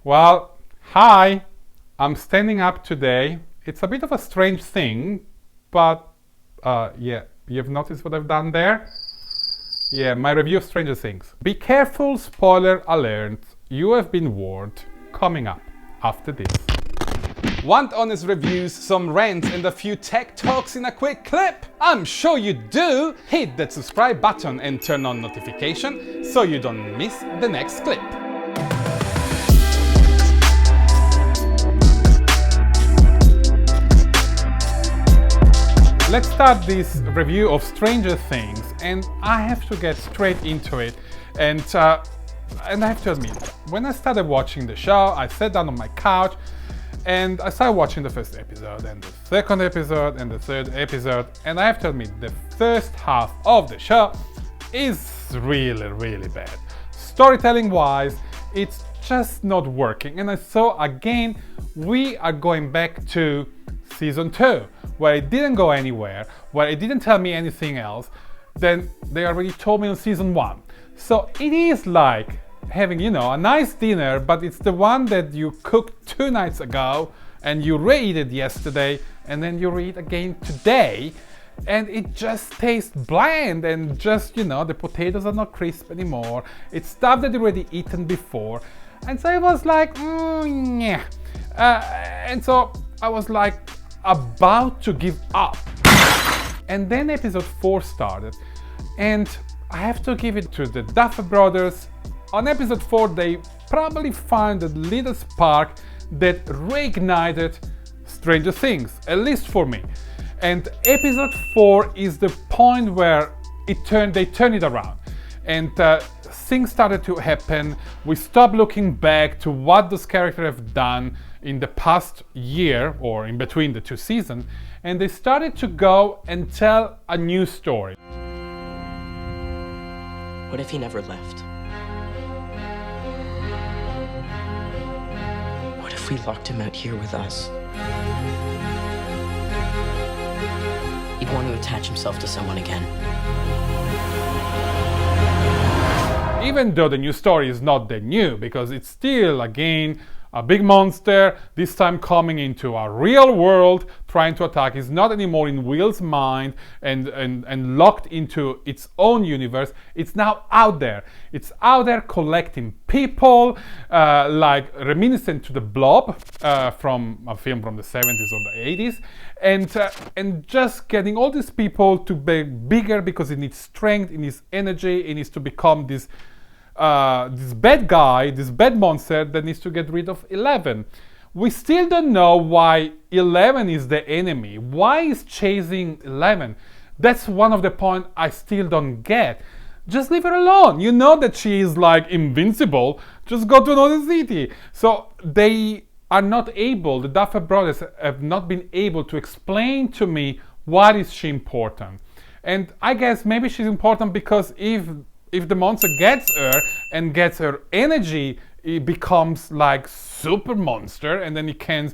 Well, hi! I'm standing up today. It's a bit of a strange thing, but yeah, you've noticed what I've done there? Yeah, my review of Stranger Things. Be careful, spoiler alert. You have been warned. Coming up after this. Want honest reviews, some rants, and a few tech talks in a quick clip? I'm sure you do! Hit that subscribe button and turn on notification so you don't miss the next clip. Let's start this review of Stranger Things, and I have to get straight into it. And I have to admit, when I started watching the show, I sat down on my couch and I started watching the first episode, and the second episode, and the third episode, and I have to admit, the first half of the show is really bad. Storytelling wise, it's just not working, and I saw again, we are going back to season 2, where it didn't go anywhere, where it didn't tell me anything else than they already told me on season 1. So it is like having, a nice dinner, but it's the one that you cooked 2 nights ago and you reheat it yesterday and then you reheat again today, and it just tastes bland and just, the potatoes are not crisp anymore. It's stuff that you already eaten before. And so I was like, yeah. And so I was like, about to give up. And then episode 4 started, and I have to give it to the Duffer Brothers. On episode 4 they probably found a little spark that reignited Stranger Things, at least for me. And episode 4 is the point where they turned it around, and things started to happen. We stopped looking back to what those characters have done in the past year or in between the 2 seasons, and they started to go and tell a new story. What if he never left? What if we locked him out here with us? He'd want to attach himself to someone again. Even though the new story is not that new, because it's still, again, a big monster, this time coming into a real world, trying to attack. Is not anymore in Will's mind and locked into its own universe. It's now out there. It's out there collecting people, like reminiscent to the Blob from a film from the 70s or the 80s, and just getting all these people to be bigger because it needs strength, it needs energy, it needs to become this bad guy, this bad monster that needs to get rid of 11. We still don't know why 11 is the enemy. Why is chasing 11? That's one of the points I still don't get. Just leave her alone. You know that she is like invincible. Just go to another city. So they are not able, the Duffer Brothers have not been able to explain to me why is she important. And I guess maybe she's important because if the monster gets her and gets her energy, it becomes like super monster, and then it can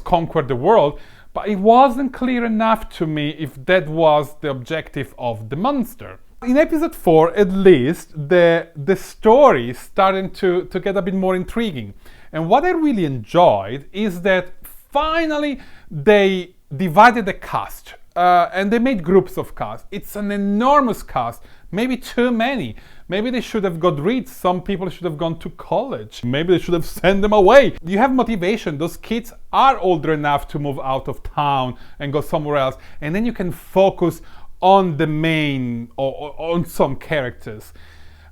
conquer the world. But it wasn't clear enough to me if that was the objective of the monster. In episode 4, at least, the story is starting to get a bit more intriguing. And what I really enjoyed is that finally they divided the cast. And they made groups of cast. It's an enormous cast, maybe too many. Maybe they should have got rid. Some people should have gone to college. Maybe they should have sent them away. You have motivation. Those kids are older enough to move out of town and go somewhere else. And then you can focus on the main or on some characters.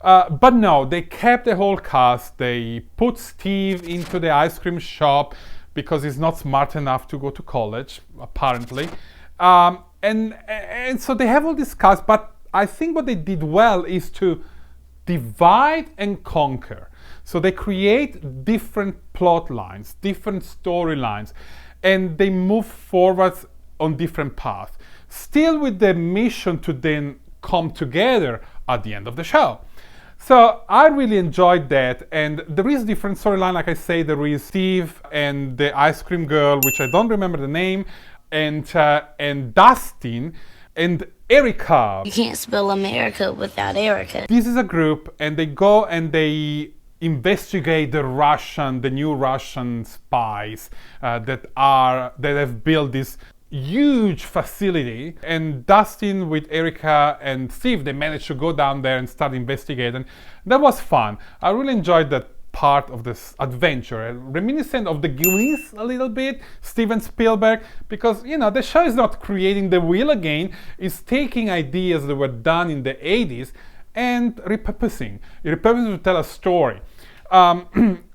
But no, they kept the whole cast. They put Steve into the ice cream shop because he's not smart enough to go to college, apparently. And so they have all this cast, but I think what they did well is to divide and conquer. So they create different plot lines, different storylines, and they move forward on different paths, still with the mission to then come together at the end of the show. So I really enjoyed that, and there is different storyline. Like I say, there is Steve and the ice cream girl, which I don't remember the name, and Dustin and Erica. You can't spell America without Erica. This is a group, and they go and they investigate the new Russian spies that have built this huge facility. And Dustin with Erica and Steve, they managed to go down there and start investigating. That was fun. I really enjoyed that part of this adventure, reminiscent of the Goonies a little bit, Steven Spielberg, because the show is not creating the wheel again, it's taking ideas that were done in the 80s and repurposing to tell a story.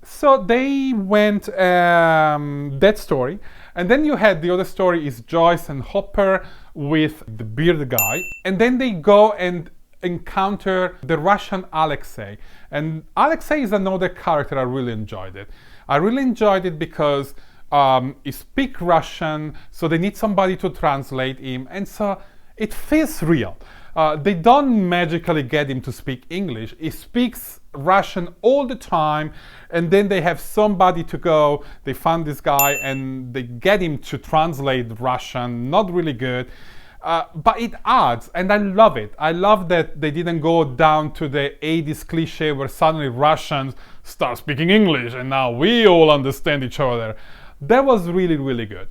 So they went that story, and then you had the other story is Joyce and Hopper with the bearded guy, and then they go and encounter the Russian Alexei. And Alexei is another character I really enjoyed it. I really enjoyed it because he speaks Russian, so they need somebody to translate him, and so it feels real. They don't magically get him to speak English. He speaks Russian all the time, and then they have somebody to go. They find this guy and they get him to translate Russian. Not really good. But it adds, and I love it. I love that they didn't go down to the 80s cliche where suddenly Russians start speaking English and now we all understand each other. That was really, really good.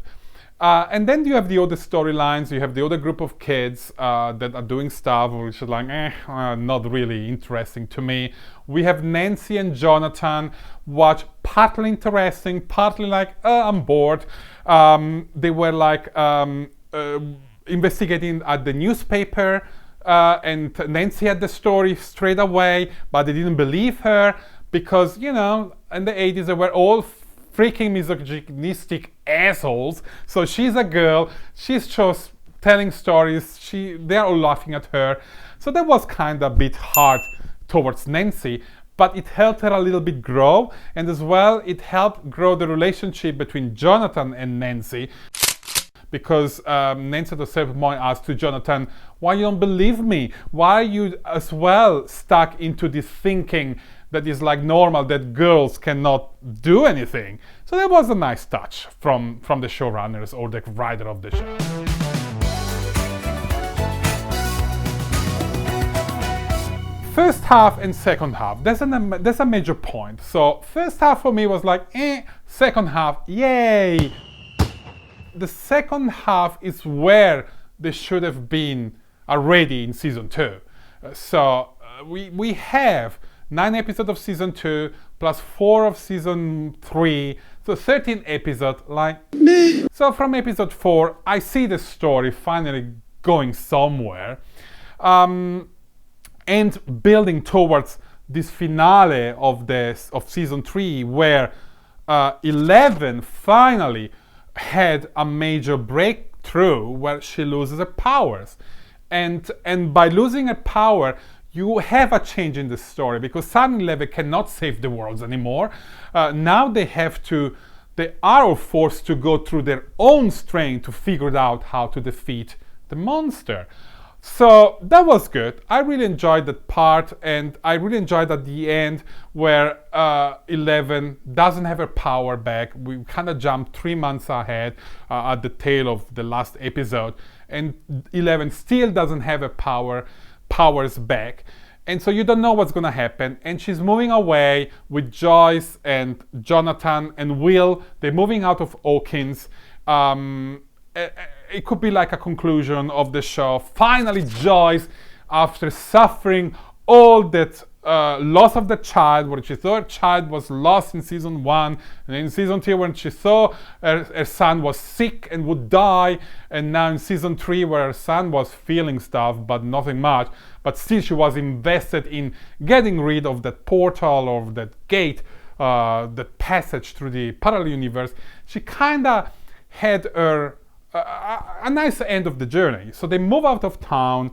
And then you have the other storylines. You have the other group of kids that are doing stuff which is like, not really interesting to me. We have Nancy and Jonathan, watch partly interesting, partly like, I'm bored. They were like investigating at the newspaper, and Nancy had the story straight away, but they didn't believe her because, in the 80s they were all freaking misogynistic assholes. So she's a girl, she's just telling stories, they're all laughing at her. So that was kind of a bit hard towards Nancy, but it helped her a little bit grow, and as well it helped grow the relationship between Jonathan and Nancy. Because Nancy at a certain point asked to Jonathan, why you don't believe me? Why are you as well stuck into this thinking that is like normal, that girls cannot do anything? So that was a nice touch from the showrunners or the writer of the show. First half and second half, there's a major point. So first half for me was like, second half, yay! The second half is where they should have been already in season 2. So we have 9 episodes of season 2 plus 4 of season 3, so 13 episodes. So from episode 4, I see the story finally going somewhere, and building towards this finale of season 3, where 11 finally had a major breakthrough where she loses her powers, and by losing her power you have a change in the story, because suddenly 11 cannot save the world anymore. Now they are forced to go through their own strength to figure out how to defeat the monster. So that was good. I really enjoyed that part, and I really enjoyed at the end where 11 doesn't have her power back. We kind of jumped 3 months ahead at the tail of the last episode, and 11 still doesn't have her powers back. And so you don't know what's gonna happen, and she's moving away with Joyce and Jonathan and Will. They're moving out of Hawkins. It could be like a conclusion of the show. Finally, Joyce, after suffering all that loss of the child, where she thought her child was lost in season 1, and in season 2 when she saw her son was sick and would die, and now in season 3 where her son was feeling stuff but nothing much, but still she was invested in getting rid of that portal or that gate, that passage through the parallel universe. She kind of had a nice end of the journey. So they move out of town,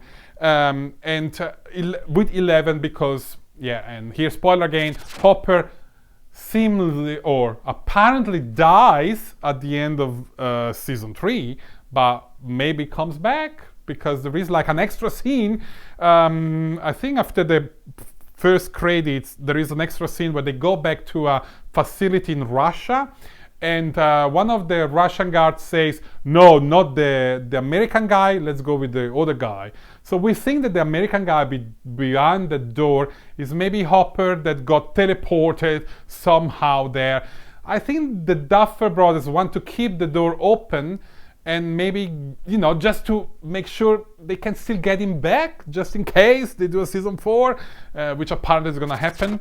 with 11, because and here spoiler again, Hopper seemingly or apparently dies at the end of season 3, but maybe comes back, because there is like an extra scene. I think after the first credits there is an extra scene where they go back to a facility in Russia, and one of the Russian guards says, no, not the American guy, let's go with the other guy. So we think that the American guy behind the door is maybe Hopper that got teleported somehow there. I think the Duffer Brothers want to keep the door open and maybe, you know, just to make sure they can still get him back, just in case they do a season 4, which apparently is gonna happen.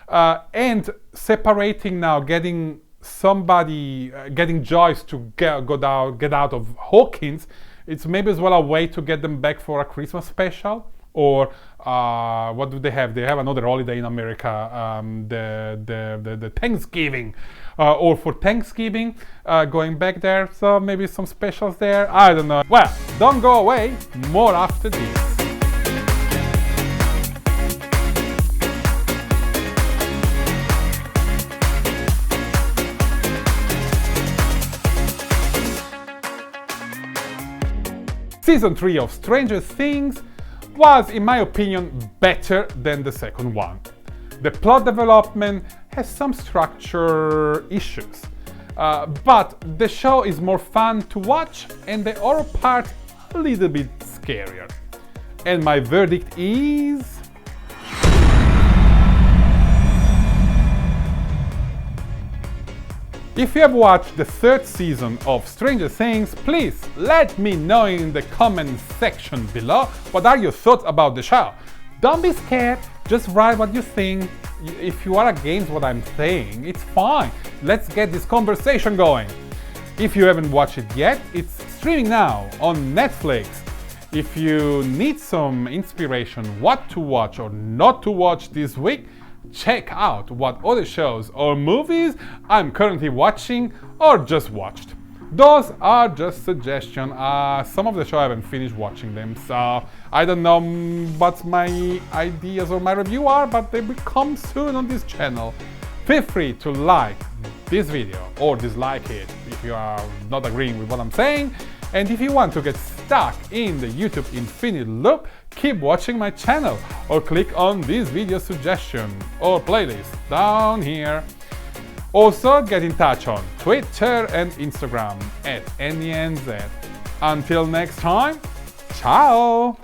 And separating now, getting somebody, getting Joyce to get out of Hawkins, it's maybe as well a way to get them back for a Christmas special. Or what do they have? They have another holiday in America, the Thanksgiving, or for Thanksgiving, going back there. So maybe some specials there. I don't know. Well, don't go away. More after this. Season 3 of Stranger Things was, in my opinion, better than the second one. The plot development has some structure issues, but the show is more fun to watch and the horror part a little bit scarier. And my verdict is... If you have watched the 3rd season of Stranger Things, please let me know in the comment section below what are your thoughts about the show. Don't be scared, just write what you think. If you are against what I'm saying, it's fine. Let's get this conversation going. If you haven't watched it yet, it's streaming now on Netflix. If you need some inspiration what to watch or not to watch this week, check out what other shows or movies I'm currently watching or just watched. Those are just suggestions. Some of the show I haven't finished watching them, so I don't know what my ideas or my review are, but they will come soon on this channel. Feel free to like this video or dislike it if you are not agreeing with what I'm saying. And if you want to get stuck in the YouTube infinite loop, keep watching my channel or click on this video suggestion or playlist down here. Also, get in touch on Twitter and Instagram @EnnyNZ. Until next time, ciao!